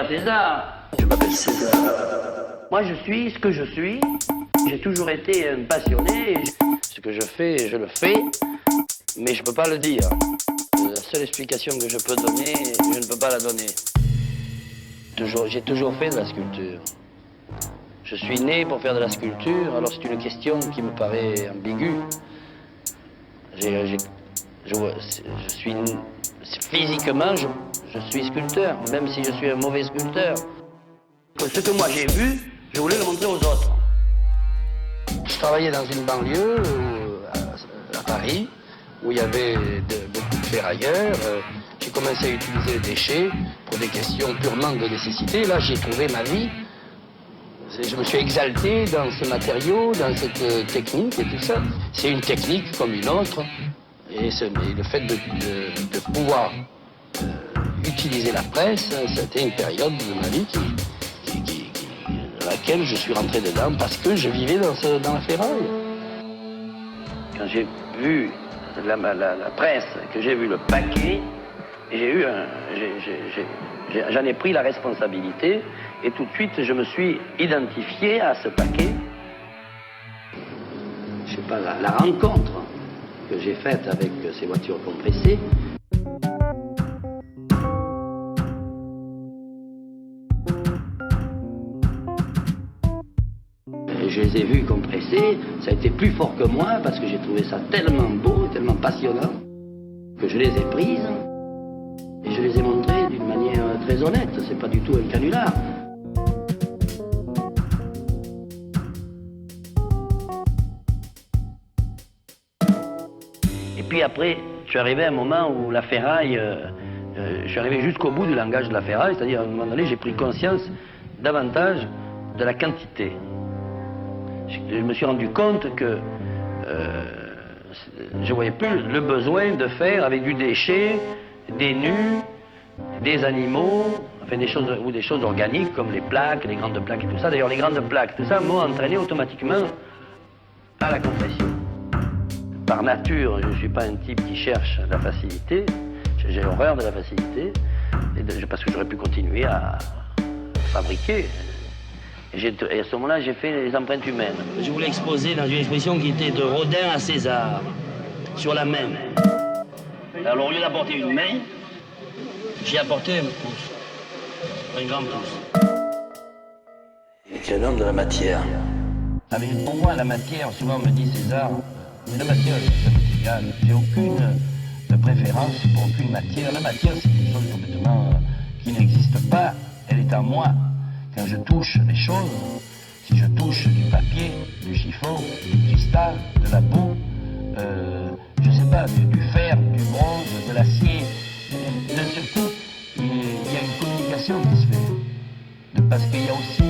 à César. Je m'appelle César. Moi, je suis ce que je suis. J'ai toujours été un passionné. Ce que je fais, je le fais, mais je ne peux pas le dire. La seule explication que je peux donner, je ne peux pas la donner. J'ai toujours fait de la sculpture. Je suis né pour faire de la sculpture, alors c'est une question qui me paraît ambiguë. Physiquement, je suis sculpteur, même si je suis un mauvais sculpteur. Ce que moi j'ai vu, je voulais le montrer aux autres. Je travaillais dans une banlieue à Paris, où il y avait beaucoup de ferrailleurs. J'ai commencé à utiliser les déchets pour des questions purement de nécessité. Là, j'ai trouvé ma vie. Je me suis exalté dans ce matériau, dans cette technique et tout ça. C'est une technique comme une autre. Et le fait de pouvoir utiliser la presse, c'était une période de ma vie dans laquelle je suis rentré dedans parce que je vivais dans la ferraille. Quand j'ai vu la presse, que j'ai vu le paquet, j'en ai pris la responsabilité et tout de suite je me suis identifié à ce paquet. Je sais pas, la rencontre que j'ai faite avec ces voitures compressées. Et je les ai vus compressés, ça a été plus fort que moi parce que j'ai trouvé ça tellement beau, tellement passionnant, que je les ai prises et je les ai montrées d'une manière très honnête, c'est pas du tout un canular. Et puis après, je suis arrivé à un moment où la ferraille, je suis arrivé jusqu'au bout du langage de la ferraille, c'est-à-dire à un moment donné, j'ai pris conscience davantage de la quantité. Je me suis rendu compte que je ne voyais plus le besoin de faire avec du déchet, des nus, des animaux, enfin des choses organiques comme les plaques, les grandes plaques et tout ça. D'ailleurs, les grandes plaques, tout ça m'ont entraîné automatiquement à la compression. Par nature, je ne suis pas un type qui cherche la facilité. J'ai horreur de la facilité, parce que j'aurais pu continuer à fabriquer. Et à ce moment-là, j'ai fait les empreintes humaines. Je voulais exposer dans une exposition qui était de Rodin à César, sur la main. Alors, au lieu d'apporter une main, j'ai apporté un pouce, un grand pouce. C'est un homme de la matière. Ah, mais pour moi, la matière, souvent on me dit César, mais la matière, c'est égal. J'ai aucune préférence pour aucune matière. La matière, c'est une chose complètement qui n'existe pas. Elle est en moi. Quand je touche les choses, si je touche du papier, du chiffon, du cristal, de la boue, je sais pas, du fer, du bronze, de l'acier, d'un seul coup, il y a une communication qui se fait. Parce qu'il y a aussi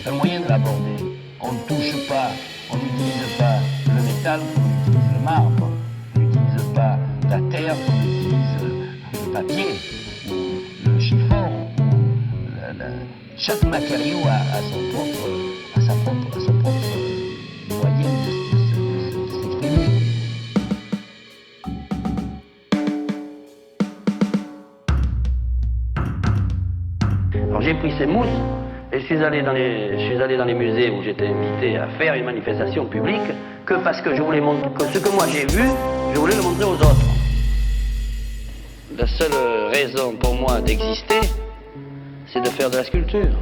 un moyen de l'aborder. On ne touche pas, on n'utilise pas le métal comme on utilise le marbre. On n'utilise pas la terre comme on utilise le papier, ou le chiffon. Chaque matériau a son propre moyen de s'exprimer. Alors j'ai pris ces mousses et je suis allé dans les musées où j'étais invité à faire une manifestation publique que parce que je voulais montrer que ce que moi j'ai vu, je voulais le montrer aux autres. La seule raison pour moi d'exister, c'est de faire de la sculpture.